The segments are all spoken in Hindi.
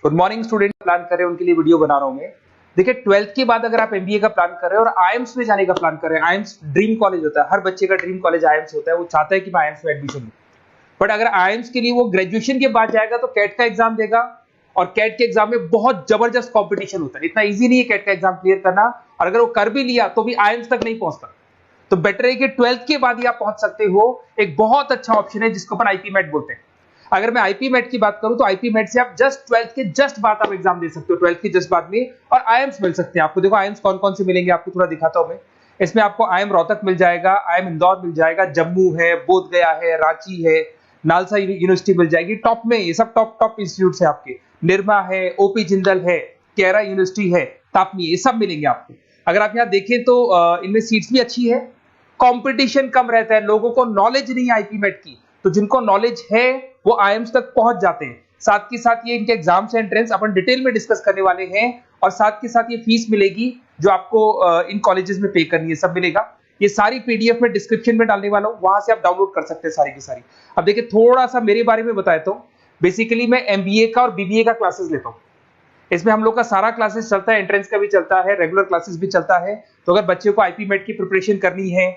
गुड मॉर्निंग स्टूडेंट, प्लान कर रहे हैं उनके लिए वीडियो बना रहा हूं मैं। देखिए 12th के बाद अगर आप एमबीए का प्लान कर रहे हैं और आईएम्स में जाने का प्लान कर रहे हैं, आईएम्स ड्रीम कॉलेज होता है, हर बच्चे का ड्रीम कॉलेज आईएम्स होता है, वो चाहता है कि मैं आईएम्स में एडमिशन लूं। बट अगर आईएम्स के लिए वो ग्रेजुएशन के बाद जाएगा तो कैट का एग्जाम देगा और कैट के एग्जाम में बहुत जबरदस्त कॉम्पिटिशन होता है, इतना ईजी नहीं है कैट का एग्जाम क्लियर करना, और अगर वो कर भी लिया तो भी आईएम्स तक नहीं पहुंचता। तो बेटर है कि 12th के बाद ही आप पहुंच सकते हो। एक बहुत अच्छा ऑप्शन है जिसको अपन आईपी मेट बोलते हैं। अगर मैं आईपी मेट की बात करूं तो आईपी मेट से आप जस्ट 12th के जस्ट बाद आप एग्जाम दे सकते हो, 12th के जस्ट बाद में, और आईएम्स मिल सकते हैं आपको। देखो आईएम्स कौन कौन से मिलेंगे आपको थोड़ा दिखाता हूं मैं। इसमें आपको आईएम रोहतक मिल जाएगा, आईएम इंदौर मिल जाएगा, जम्मू है, बोधगया है, रांची है, नालसा यूनिवर्सिटी मिल जाएगी। टॉप में ये सब टॉप इंस्टीट्यूट है आपके, निर्मा है, ओपी जिंदल है, केरा यूनिवर्सिटी है, तापनी, ये सब मिलेंगे आपको। अगर आप यहाँ देखें तो इनमें सीट्स भी अच्छी है, कंपटीशन कम रहता है, लोगों को नॉलेज नहीं है आईपी मेट की, तो जिनको नॉलेज है वो आईएम्स तक पहुंच जाते हैं। साथ के साथ ये इनके एग्जाम से एंट्रेंस अपन डिटेल में डिस्कस करने वाले हैं, और साथ के साथ ये फीस मिलेगी जो आपको इन कॉलेजेस में पे करनी है, सब मिलेगा। ये सारी पीडीएफ में डिस्क्रिप्शन में डालने वाला हूं, वहां से आप डाउनलोड कर सकते हैं सारी की सारी। अब देखिए थोड़ा सा मेरे बारे में बताता हूं। बेसिकली मैं एमबीए का और बीबीए का क्लासेस लेता हूं। इसमें हम लोग का सारा क्लासेस चलता है, एंट्रेंस का भी चलता है, रेगुलर क्लासेस भी चलता है। तो अगर बच्चे को आईपी मेट की प्रिपरेशन करनी है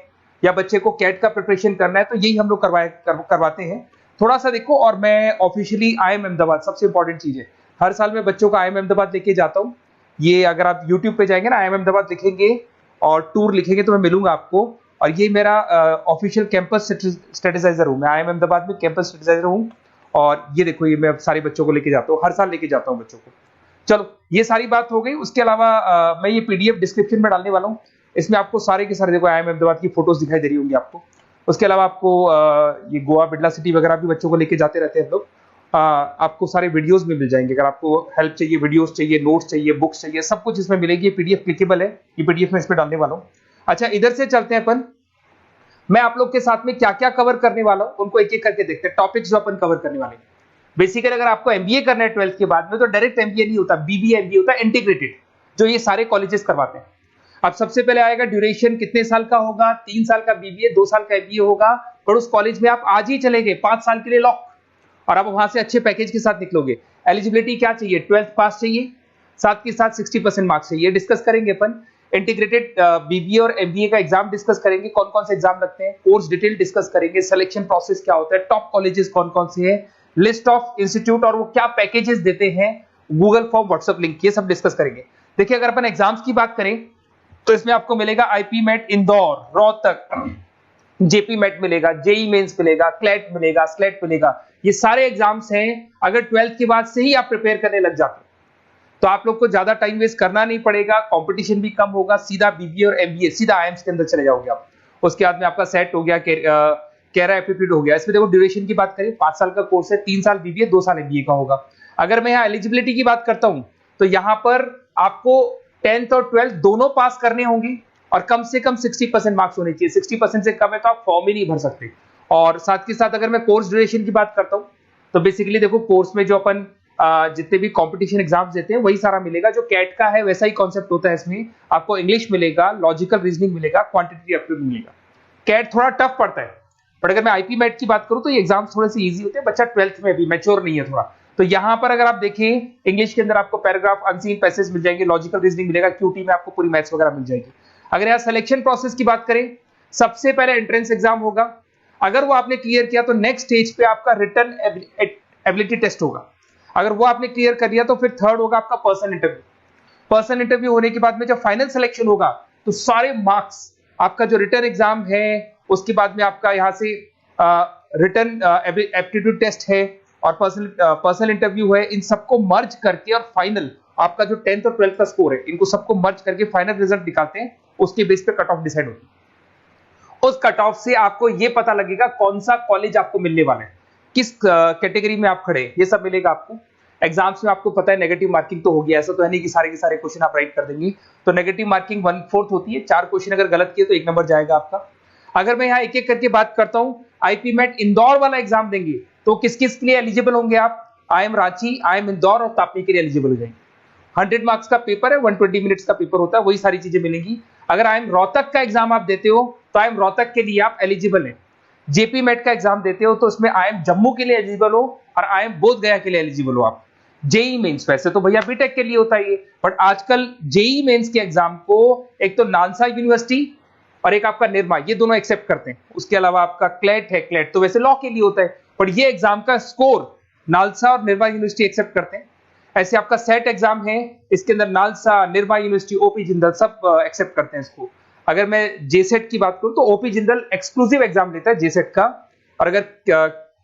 या बच्चे को कैट का प्रिपरेशन करना है तो यही हम लोग करवाते हैं। थोड़ा सा देखो, और मैं ऑफिशियली आईएम अहमदाबाद, सबसे इंपॉर्टेंट चीज है, हर साल मैं बच्चों को आईएम अहमदाबाद लेके जाता हूँ। ये अगर आप यूट्यूब पे जाएंगे ना, आईएम अहमदाबाद लिखेंगे और टूर लिखेंगे तो मैं मिलूंगा आपको। और ये मेरा ऑफिशियल कैंपस स्ट्रेटेजाइजर हूँ, मैं आईएम अहमदाबाद में कैंपस स्ट्रेटेजाइजर हूँ। और ये देखो, ये मैं सारे बच्चों को लेके जाता हूँ, हर साल लेके जाता हूँ बच्चों को। चलो ये सारी बात हो गई। उसके अलावा मैं ये पीडीएफ डिस्क्रिप्शन में डालने वाला हूँ। इसमें आपको सारे के सारे, देखो आईएम अहमदाबाद की फोटोज दिखाई दे रही होंगी आपको। उसके अलावा आपको ये गोवा, बिरला सिटी वगैरह भी बच्चों को लेके जाते रहते हैं हम लोग। आपको सारे वीडियोस में मिल जाएंगे। अगर आपको हेल्प चाहिए, वीडियोस चाहिए, नोट्स चाहिए, बुक्स चाहिए, सब कुछ इसमें मिलेगी। ये पीडीएफ क्लिकेबल है, ये पीडीएफ में इसमें डालने वाला हूँ। अच्छा इधर से चलते हैं अपन, मैं आप लोग के साथ में क्या क्या कवर करने वाला हूँ उनको एक एक करके देखते हैं। टॉपिक्स जो अपन कवर करने वाले हैं, बेसिकली अगर आपको एमबीए करना है 12th के बाद में तो डायरेक्ट एमबीए नहीं होता, बीबीए एमबीए होता है, इंटीग्रेटेड, जो ये सारे कॉलेजेस करवाते हैं। अब सबसे पहले आएगा ड्यूरेशन, कितने साल का होगा, 3 साल का बीबीए, 2 साल का एमबीए होगा। पर उस कॉलेज में आप आज ही चले गए 5 साल के लिए लॉक, और आप वहां से अच्छे पैकेज के साथ निकलोगे। एलिजिबिलिटी क्या चाहिए, 12th पास चाहिए, साथ के साथ 60% मार्क्स चाहिए। डिस्कस करेंगे अपन इंटीग्रेटेड बीबीए और एमबीए का एग्जाम डिस्कस करेंगे, कौन कौन से एग्जाम लगते हैं, कोर्स डिटेल डिस्कस करेंगे, सिलेक्शन प्रोसेस क्या होता है, टॉप कॉलेजेस कौन कौन से हैं, लिस्ट ऑफ इंस्टीट्यूट और वो क्या पैकेजेस देते हैं, गूगल फॉर्म, व्हाट्सएप लिंक, ये सब डिस्कस करेंगे। देखिए अगर अपन एग्जाम्स की बात करें तो इसमें आपको मिलेगा IPMAT Indore, Rohtak, JIPMAT मिलेगा, जेई मेंस मिलेगा, क्लेट मिलेगा, स्लेट मिलेगा। ये सारे एग्जाम्स हैं। अगर 12th के बाद से ही आप प्रिपेयर करने लग जाते तो आप लोग को ज्यादा टाइम वेस्ट करना नहीं पड़ेगा, कंपटीशन भी कम होगा, सीधा बीबीए और एमबीए सीधा आईएम्स के अंदर चले जाओगे आप। उसके बाद में आपका सेट हो गया, कैरा एप्टीट्यूड हो गया। इसमें देखो ड्यूरेशन की बात करें, 5 साल का कोर्स है, 3 साल बीबीए, 2 साल एमबीए का होगा। अगर मैं यहाँ एलिजिबिलिटी की बात करता हूं तो यहाँ पर आपको 10th और 12th दोनों पास करने होंगे और कम से कम 60% मार्क्स होने चाहिए। 60% से कम है तो आप फॉर्म ही नहीं भर सकते। और साथ के साथ अगर मैं कोर्स ड्यूरेशन की बात करता हूं तो बेसिकली देखो कोर्स में जो अपन जितने भी कंपटीशन एग्जाम्स देते हैं वही सारा मिलेगा। जो कैट का है वैसा ही कॉन्सेप्ट होता है। इसमें आपको इंग्लिश मिलेगा, लॉजिकल रीजनिंग मिलेगा, क्वांटिटेटिव एप्टीट्यूड मिलेगा। कैट थोड़ा टफ पड़ता है, बट अगर मैं आईपी मेट की बात करूं तो ये एग्जाम्स थोड़े से इजी होते हैं। बच्चा 12th में भी मैच्योर नहीं है थोड़ा, तो यहां पर अगर आप देखें इंग्लिश के अंदर आपको पैराग्राफ, अनसीन पैसेज मिल जाएंगे, लॉजिकल रीजनिंग मिलेगा, क्यूटी में आपको पूरी मैथ्स वगैरह मिल जाएगी। अगर यहाँ सिलेक्शन प्रोसेस की बात करें, सबसे पहले एंट्रेंस एग्जाम होगा। अगर वो आपने क्लियर किया तो नेक्स्ट स्टेज पे आपका रिटन एबिलिटी टेस्ट होगा। अगर वो आपने क्लियर कर लिया तो फिर थर्ड होगा आपका पर्सनल इंटरव्यू। पर्सनल इंटरव्यू होने के बाद में जब फाइनल सिलेक्शन होगा तो सारे मार्क्स, आपका जो रिटन एग्जाम है, उसके बाद में आपका यहाँ से रिटन एप्टीट्यूड टेस्ट है और पर्सनल इंटरव्यू है, इन सबको मर्ज करके और फाइनल आपका जो 10th और 12th का स्कोर है, इनको सबको मर्ज करके फाइनल रिजल्ट निकालते हैं। उसके बेस पे कट ऑफ डिसाइड होती है। उस कट ऑफ से आपको ये पता लगेगा कौन सा कॉलेज आपको मिलने वाला है, किस कैटेगरी में आप खड़े, ये सब मिलेगा आपको। एग्जाम्स में आपको पता है नेगेटिव मार्किंग तो होगी, ऐसा तो है नहीं कि सारे के सारे क्वेश्चन आप राइट कर देंगे। तो नेगेटिव मार्किंग 1/4 होती है, 4 क्वेश्चन अगर गलत किए तो 1 नंबर जाएगा आपका। अगर मैं यहाँ एक एक करके बात करता हूँ, आईपी मेट इंदौर वाला एग्जाम देंगे तो किस किस के लिए एलिजिबल होंगे आप, आईएम रांची, आईएम इंदौर और तापी के लिए एलिजिबल हो जाएंगे। 100 मार्क्स का पेपर है, 120 मिनट्स का पेपर होता है, वही सारी चीजें मिलेंगी। अगर आईएम रोहतक का एग्जाम आप देते हो तो आईएम रोहतक के लिए आप एलिजिबल हैं। जेपी मेट का एग्जाम देते हो तो उसमें आईएम जम्मू के लिए एलिजिबल हो और आईएम बोधगया के लिए एलिजिबल हो आप। जेई मेंस वैसे तो भैया बीटेक के लिए होता है ये, बट आजकल जेई मेंस के एग्जाम को एक तो नालसा यूनिवर्सिटी और एक आपका निर्मा, ये दोनों एक्सेप्ट करते हैं। उसके अलावा आपका क्लेट है, क्लेट तो वैसे लॉ के लिए होता है, बट ये एग्जाम का स्कोर नालसा और निर्मा यूनिवर्सिटी एक्सेप्ट करते हैं। ऐसे आपका सेट एग्जाम है, इसके अंदर NALSA, Nirma university, OP Jindal सब एक्सेप्ट करते हैं इसको। अगर मैं जेसेट की बात करूं तो ओपी जिंदल एक्सक्लूसिव एग्जाम लेता है जेसेट का, और अगर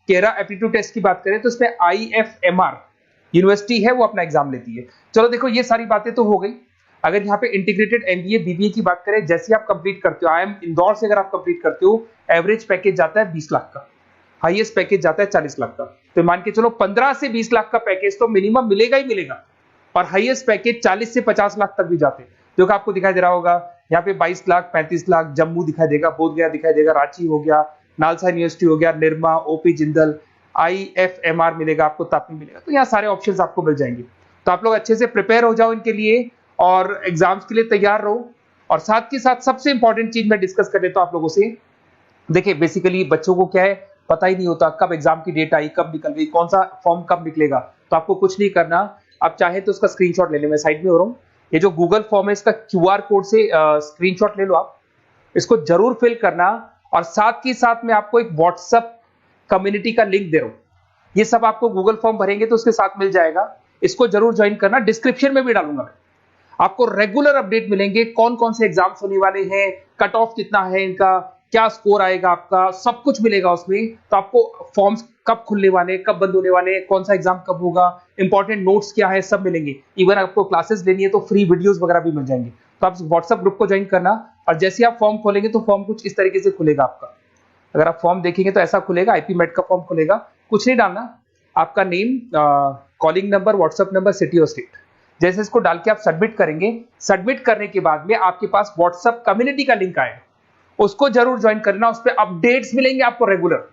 केरा एप्टीट्यूड टेस्ट की बात करें तो इसमें आईएफएमआर यूनिवर्सिटी है वो अपना एग्जाम लेती है। चलो देखो ये सारी बातें तो हो गई। अगर यहाँ पे इंटीग्रेटेड एमबीए बीबीए की बात करें, जैसे आप कंप्लीट करते हो, आईएम इंदौर से अगर आप कंप्लीट करते हो, एवरेज पैकेज जाता है 20 लाख का, हाईएस्ट पैकेज जाता है 40 लाख का। तो मान के चलो 15 से 20 लाख का पैकेज तो मिनिमम मिलेगा ही मिलेगा, और हाईएस्ट पैकेज 40 से 50 लाख तक भी जाते हैं, जो कि आपको दिखाई दे रहा होगा यहाँ पे 22 लाख, 35 लाख, जम्मू दिखाई देगा, बोधगया दिखाई देगा, रांची हो गया, नालसा यूनिवर्सिटी हो गया, निर्मा, ओपी जिंदल, आईएफएमआर मिलेगा आपको, तापी मिलेगा। तो यहाँ सारे ऑप्शंस आपको मिल जाएंगे। तो आप लोग अच्छे से प्रिपेयर हो जाओ इनके लिए और एग्जाम्स के लिए तैयार रहो। और साथ के साथ सबसे इंपॉर्टेंट चीज मैं डिस्कस कर लेता हूं आप लोगों से। देखिए बेसिकली बच्चों को क्या है, पता ही नहीं होता कब एग्जाम की डेट आई, कब निकल गई, कौन सा फॉर्म कब निकलेगा। तो आपको कुछ नहीं करना, आप चाहे तो उसका स्क्रीनशॉट ले लें, मैं साइड में हो रहा हूँ। ये जो गूगल फॉर्म है इसका क्यूआर कोड से स्क्रीनशॉट ले लो, आप इसको जरूर फिल करना। और साथ ही साथ मैं आपको एक व्हाट्सएप कम्युनिटी का लिंक दे रहा हूं, ये सब आपको गूगल फॉर्म भरेंगे तो उसके साथ मिल जाएगा, इसको जरूर ज्वाइन करना। डिस्क्रिप्शन में भी डालूंगा मैं, आपको रेगुलर अपडेट मिलेंगे, कौन कौन से एग्जाम्स होने वाले हैं, कट ऑफ कितना है इनका, क्या स्कोर आएगा आपका, सब कुछ मिलेगा उसमें। तो आपको फॉर्म्स कब खुलने वाले, कब बंद होने वाले, कौन सा एग्जाम कब होगा, इंपॉर्टेंट नोट्स क्या है, सब मिलेंगे। इवन आपको क्लासेस लेनी है तो फ्री वीडियोस वगैरह भी मिल जाएंगे। तो आप व्हाट्सएप ग्रुप को ज्वाइन करना, और जैसे आप फॉर्म खोलेंगे तो फॉर्म कुछ इस तरीके से खुलेगा आपका। अगर आप फॉर्म देखेंगे तो ऐसा खुलेगा, आईपी मेट का फॉर्म खुलेगा, कुछ नहीं डालना, आपका name, calling number, WhatsApp number, city और स्टेट, जैसे इसको डाल के आप सबमिट करेंगे। सबमिट करने के बाद में आपके पास व्हाट्सएप कम्युनिटी का लिंक आएगा, उसको जरूर ज्वाइन करना। उस पर अपडेट्स मिलेंगे आपको रेगुलर,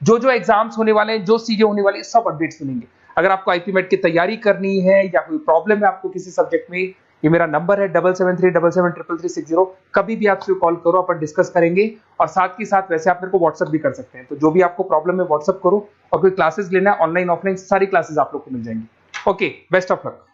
जो जो एग्जाम्स होने वाले हैं, जो चीजें होने वाली है, सब अपडेट्स मिलेंगे। अगर आपको आईपी मेट की तैयारी करनी है या कोई प्रॉब्लम है आपको किसी सब्जेक्ट में, ये मेरा नंबर है 7737733360, कभी भी आपसे कॉल करो, अपन डिस्कस करेंगे। और साथ ही साथ वैसे आप मेरे को व्हाट्सएप भी कर सकते हैं, तो जो भी आपको प्रॉब्लम है व्हाट्सएप करो। और कोई क्लासेस लेना है ऑनलाइन ऑफलाइन, सारी क्लासेस आप लोग को मिल जाएंगी। Okay, best of luck.